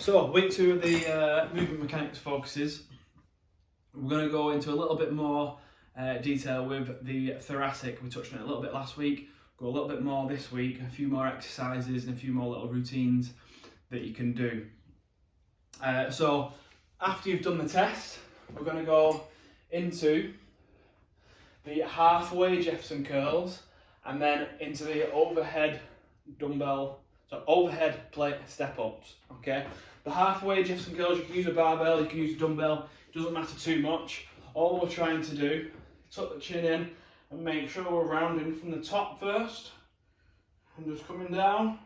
So, week 2 of the movement mechanics focuses. We're going to go into a little bit more detail with the thoracic. We touched on it a little bit last week. Go a little bit more this week, a few more exercises and a few more little routines that you can do. So, after you've done the test, we're going to go into the halfway Jefferson curls and then into the overhead dumbbell, so overhead plate step ups. Okay, the halfway Jefferson curls, you can use a barbell, you can use a dumbbell, it doesn't matter too much. All we're trying to do, tuck the chin in and make sure we're rounding from the top first and just coming down.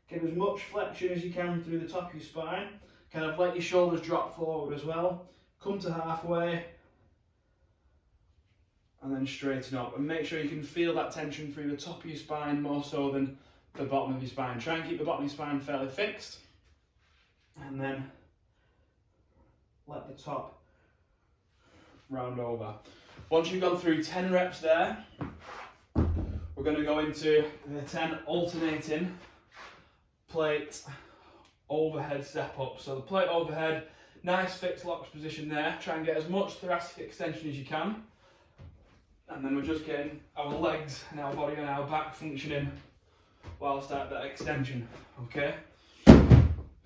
Give as much flexion as you can through the top of your spine. Kind of let your shoulders drop forward as well. Come to halfway and then straighten up, and make sure you can feel that tension through the top of your spine more so than the bottom of your spine. Try and keep the bottom of your spine fairly fixed, and then let the top round over. Once you've gone through 10 reps there, we're going to go into the 10 alternating plate overhead step up. So the plate overhead, nice fixed locks position there. Try and get as much thoracic extension as you can. And then we're just getting our legs and our body and our back functioning whilst at that extension, okay?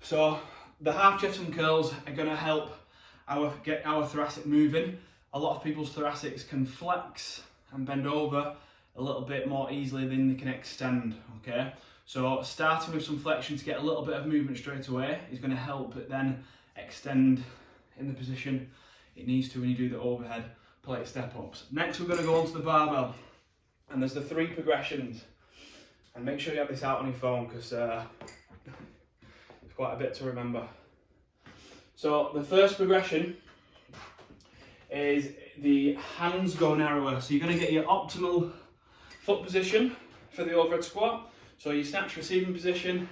So the half Jefferson curls are going to help get our thoracic moving. A lot of people's thoracics can flex and bend over a little bit more easily than they can extend, okay? So starting with some flexion to get a little bit of movement straight away is going to help it then extend in the position it needs to when you do the overhead plate step ups. Next we're going to go onto the barbell, and there's the 3 progressions, and make sure you have this out on your phone because it's quite a bit to remember. So the first progression is the hands go narrower. So you're going to get your optimal foot position for the overhead squat. So your snatch receiving position,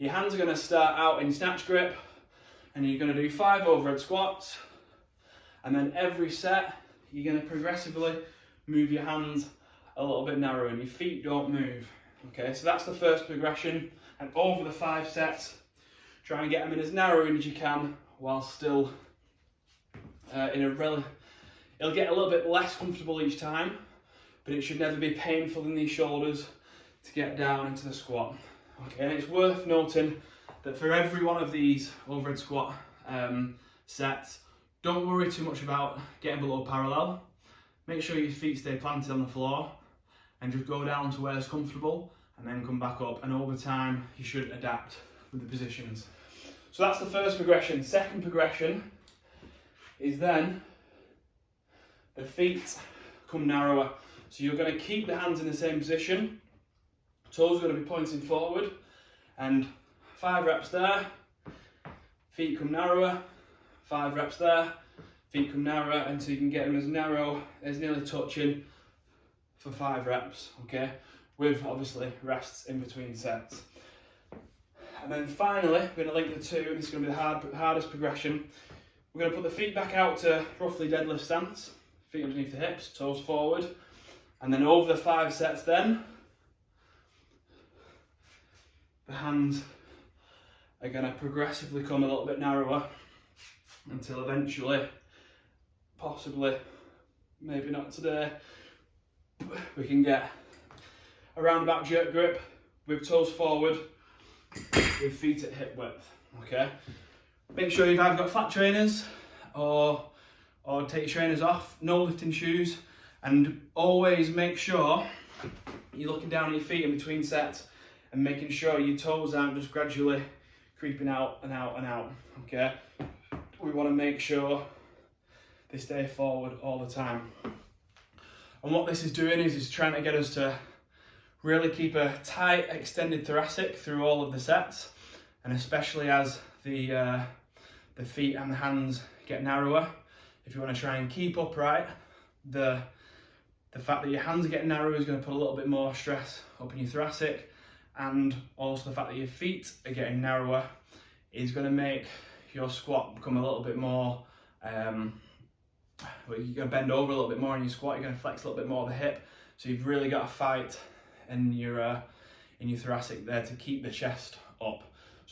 your hands are going to start out in snatch grip, and you're going to do 5 overhead squats, and then every set you're going to progressively move your hands a little bit narrower and your feet don't move. Okay, so that's the first progression, and over the 5 sets, try and get them in as narrow as you can while still it'll get a little bit less comfortable each time, but it should never be painful in these shoulders to get down into the squat. Okay, and it's worth noting that for every one of these overhead squat sets, don't worry too much about getting below parallel. Make sure your feet stay planted on the floor and just go down to where it's comfortable and then come back up, and over time you should adapt with the positions. So that's the first progression. Second progression is then the feet come narrower. So you're going to keep the hands in the same position, toes are going to be pointing forward, and 5 reps there, feet come narrower, 5 reps there, feet come narrower until you can get them as narrow as nearly touching for 5 reps, okay? With obviously rests in between sets. And then finally, we're going to link the 2, this is going to be the hardest progression. We're going to put the feet back out to roughly deadlift stance, feet underneath the hips, toes forward, and then over the 5 sets then, the hands are going to progressively come a little bit narrower until eventually, possibly, maybe not today, we can get a roundabout jerk grip with toes forward, with feet at hip width, okay? Make sure you've either got flat trainers or take your trainers off, no lifting shoes, and always make sure you're looking down at your feet in between sets and making sure your toes aren't just gradually creeping out and out and out, okay? We want to make sure they stay forward all the time. And what this is doing is trying to get us to really keep a tight, extended thoracic through all of the sets, and especially as the feet and the hands get narrower. If you want to try and keep upright, the fact that your hands are getting narrower is going to put a little bit more stress up in your thoracic, and also the fact that your feet are getting narrower is going to make your squat become a little bit more, you're going to bend over a little bit more in your squat, you're going to flex a little bit more of the hip, so you've really got to fight in your thoracic there to keep the chest up.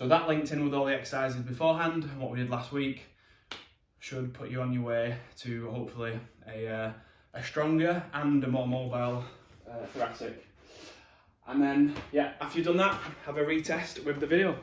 So that linked in with all the exercises beforehand and what we did last week should put you on your way to hopefully a stronger and a more mobile thoracic. And then, yeah, after you've done that, have a retest with the video.